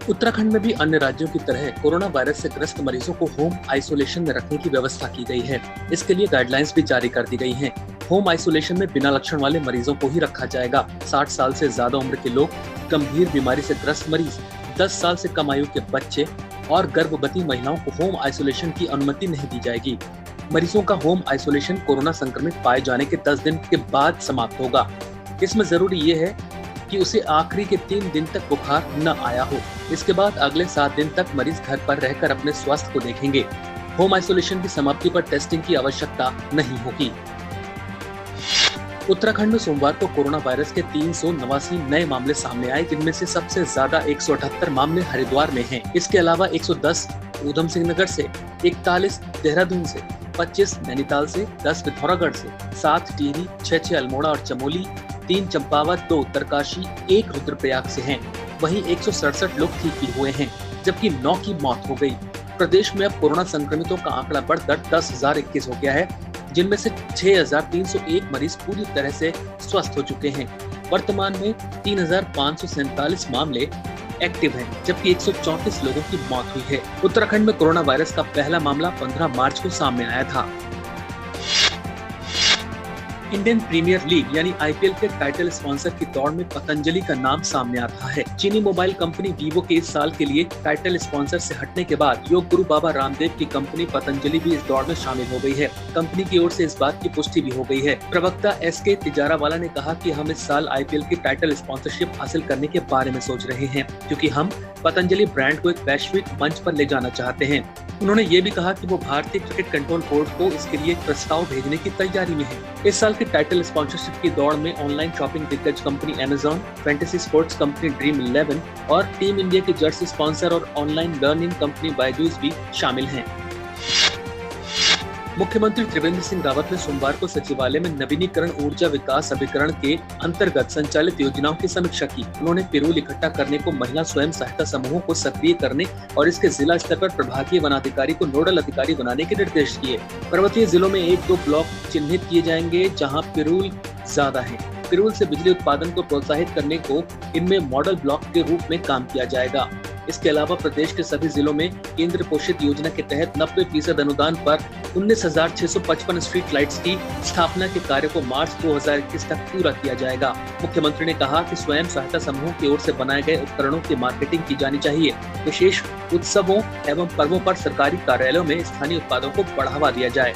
उत्तराखंड में भी अन्य राज्यों की तरह कोरोना वायरस से ग्रस्त मरीजों को होम आइसोलेशन में रखने की व्यवस्था की गई है। इसके लिए गाइडलाइंस भी जारी कर दी गई हैं। होम आइसोलेशन में बिना लक्षण वाले मरीजों को ही रखा जाएगा। 60 साल से ज्यादा उम्र के लोग, गंभीर बीमारी से ग्रस्त मरीज, 10 साल से कम आयु के बच्चे और गर्भवती महिलाओं को होम आइसोलेशन की अनुमति नहीं दी जाएगी। मरीजों का होम आइसोलेशन कोरोना संक्रमित पाए जाने के 10 दिन के बाद समाप्त होगा। इसमें जरूरी ये है कि उसे आखिरी के 3 दिन तक बुखार न आया हो। इसके बाद अगले 7 दिन तक मरीज घर पर रहकर अपने स्वास्थ्य को देखेंगे। होम आइसोलेशन की समाप्ति पर टेस्टिंग की आवश्यकता नहीं होगी। उत्तराखंड में सोमवार को कोरोना वायरस के 389 नए मामले सामने आए, जिनमें से सबसे ज्यादा 178 मामले हरिद्वार में हैं। इसके अलावा 110 ऊधम सिंह नगर से, 41 देहरादून से, 25 नैनीताल से, 10 पिथौरागढ़ से, 7 टिहरी, 6 अल्मोड़ा और चमोली, 3 चंपावत, 2 उत्तरकाशी, 1 रुद्रप्रयाग से हैं। वहीं 167 लोग ठीक भी हुए हैं, जबकि 9 की मौत हो गई। प्रदेश में अब कोरोना संक्रमितों का आंकड़ा बढ़कर 10,021 हो गया है, जिनमें से 6,301 मरीज पूरी तरह से स्वस्थ हो चुके हैं। वर्तमान में 3,547 मामले एक्टिव हैं, जबकि 134 लोगों की मौत हुई है। उत्तराखंड में कोरोना वायरस का पहला मामला 15 मार्च को सामने आया था। इंडियन प्रीमियर लीग यानी आईपीएल के टाइटल स्पॉन्सर की दौड़ में पतंजलि का नाम सामने आ रहा है। चीनी मोबाइल कंपनी वीवो के इस साल के लिए टाइटल स्पॉन्सर से हटने के बाद योग गुरु बाबा रामदेव की कंपनी पतंजलि भी इस दौड़ में शामिल हो गई है। कंपनी की ओर से इस बात की पुष्टि भी हो गई है। प्रवक्ता एसके तिजारावाला ने कहा कि हम इस साल आईपीएल की टाइटल स्पॉन्सरशिप हासिल करने के बारे में सोच रहे हैं, क्योंकि हम पतंजलि ब्रांड को एक वैश्विक मंच पर ले जाना चाहते हैं। उन्होंने ये भी कहा कि वो भारतीय क्रिकेट कंट्रोल बोर्ड को इसके लिए एक प्रस्ताव भेजने की तैयारी में है। इस साल की टाइटल स्पॉन्सरशिप की दौड़ में ऑनलाइन शॉपिंग दिग्गज company Amazon, fantasy sports company dream 11 और टीम इंडिया की जर्सी स्पॉन्सर और ऑनलाइन लर्निंग कंपनी बायजूस भी शामिल हैं। मुख्यमंत्री त्रिवेंद्र सिंह रावत ने सोमवार को सचिवालय में नवीनीकरण ऊर्जा विकास अभिकरण के अंतर्गत संचालित योजनाओं की समीक्षा की। उन्होंने पिरूल इकट्ठा करने को महिला स्वयं सहायता समूहों को सक्रिय करने और इसके जिला स्तर पर प्रभागीय वनाधिकारी को नोडल अधिकारी बनाने के निर्देश दिए। पर्वतीय जिलों में 1-2 ब्लॉक चिन्हित किए जाएंगे जहाँ पिरूल ज्यादा है। पिरूल से बिजली उत्पादन को प्रोत्साहित करने को इनमें मॉडल ब्लॉक के रूप में काम किया जाएगा। इसके अलावा प्रदेश के सभी जिलों में केंद्र पोषित योजना के तहत 90% अनुदान पर 19,655 स्ट्रीट लाइट्स की स्थापना के कार्य को मार्च 2021 तक पूरा किया जाएगा। मुख्यमंत्री ने कहा कि स्वयं सहायता समूह की ओर से बनाए गए उपकरणों की मार्केटिंग की जानी चाहिए। विशेष उत्सवों एवं पर्वों पर सरकारी कार्यालयों में स्थानीय उत्पादों को बढ़ावा दिया जाए।